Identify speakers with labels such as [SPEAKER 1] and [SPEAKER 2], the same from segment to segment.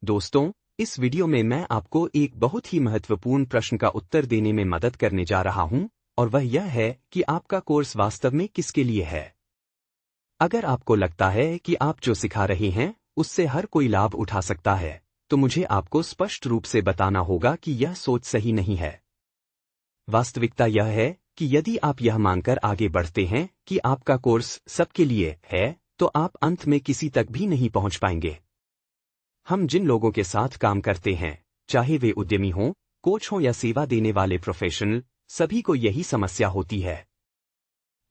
[SPEAKER 1] दोस्तों, इस वीडियो में मैं आपको एक बहुत ही महत्वपूर्ण प्रश्न का उत्तर देने में मदद करने जा रहा हूं, और वह यह है कि आपका कोर्स वास्तव में किसके लिए है। अगर आपको लगता है कि आप जो सिखा रहे हैं उससे हर कोई लाभ उठा सकता है, तो मुझे आपको स्पष्ट रूप से बताना होगा कि यह सोच सही नहीं है। वास्तविकता यह है कि यदि आप यह मानकर आगे बढ़ते हैं कि आपका कोर्स सबके लिए है, तो आप अंत में किसी तक भी नहीं पहुंच पाएंगे। हम जिन लोगों के साथ काम करते हैं, चाहे वे उद्यमी हों, कोच हों या सेवा देने वाले प्रोफेशनल, सभी को यही समस्या होती है।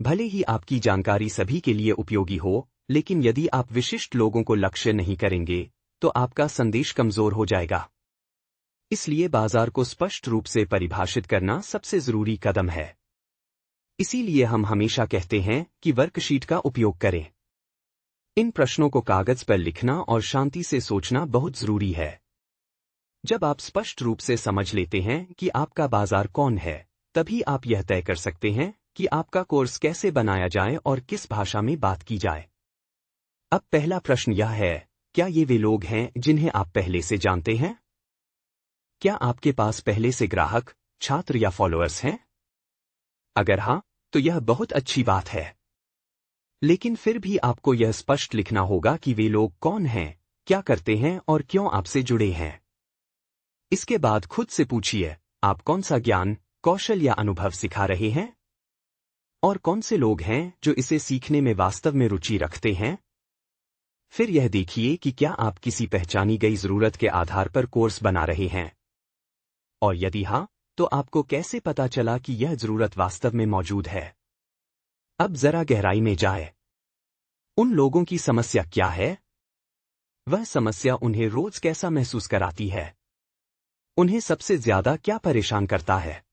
[SPEAKER 1] भले ही आपकी जानकारी सभी के लिए उपयोगी हो, लेकिन यदि आप विशिष्ट लोगों को लक्ष्य नहीं करेंगे, तो आपका संदेश कमजोर हो जाएगा। इसलिए बाजार को स्पष्ट रूप से परिभाषित करना सबसे जरूरी कदम है। इसीलिए हम हमेशा कहते हैं कि वर्कशीट का उपयोग करें। इन प्रश्नों को कागज पर लिखना और शांति से सोचना बहुत जरूरी है। जब आप स्पष्ट रूप से समझ लेते हैं कि आपका बाजार कौन है, तभी आप यह तय कर सकते हैं कि आपका कोर्स कैसे बनाया जाए और किस भाषा में बात की जाए। अब पहला प्रश्न यह है, क्या ये वे लोग हैं जिन्हें आप पहले से जानते हैं? क्या आपके पास पहले से ग्राहक, छात्र या फॉलोअर्स हैं? अगर हाँ, तो यह बहुत अच्छी बात है। लेकिन फिर भी आपको यह स्पष्ट लिखना होगा कि वे लोग कौन हैं, क्या करते हैं और क्यों आपसे जुड़े हैं। इसके बाद खुद से पूछिए, आप कौन सा ज्ञान, कौशल या अनुभव सिखा रहे हैं? और कौन से लोग हैं जो इसे सीखने में वास्तव में रुचि रखते हैं? फिर यह देखिए कि क्या आप किसी पहचानी गई जरूरत के आधार पर कोर्स बना रहे हैं। और यदि हाँ, तो आपको कैसे पता चला कि यह जरूरत वास्तव में मौजूद है? अब जरा गहराई में जाए। उन लोगों की समस्या क्या है? वह समस्या उन्हें रोज कैसा महसूस कराती है? उन्हें सबसे ज्यादा क्या परेशान करता है?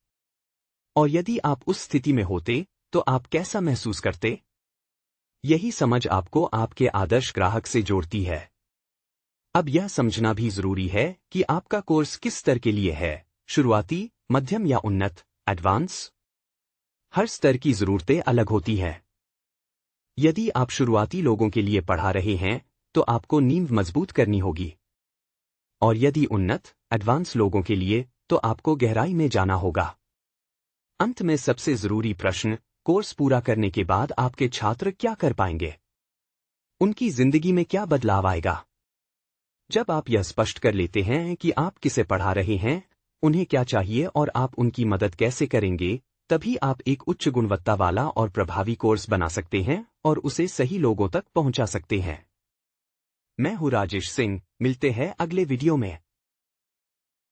[SPEAKER 1] और यदि आप उस स्थिति में होते, तो आप कैसा महसूस करते? यही समझ आपको आपके आदर्श ग्राहक से जोड़ती है। अब यह समझना भी जरूरी है कि आपका कोर्स किस स्तर के लिए है, शुरुआती, मध्यम या उन्नत, एडवांस। हर स्तर की जरूरतें अलग होती हैं। यदि आप शुरुआती लोगों के लिए पढ़ा रहे हैं, तो आपको नींव मजबूत करनी होगी। और यदि उन्नत, एडवांस लोगों के लिए, तो आपको गहराई में जाना होगा। अंत में सबसे जरूरी प्रश्न, कोर्स पूरा करने के बाद आपके छात्र क्या कर पाएंगे? उनकी जिंदगी में क्या बदलाव आएगा? जब आप यह स्पष्ट कर लेते हैं कि आप किसे पढ़ा रहे हैं, उन्हें क्या चाहिए और आप उनकी मदद कैसे करेंगे, तभी आप एक उच्च गुणवत्ता वाला और प्रभावी कोर्स बना सकते हैं और उसे सही लोगों तक पहुंचा सकते हैं। मैं हूं राजेश सिंह, मिलते हैं अगले वीडियो में।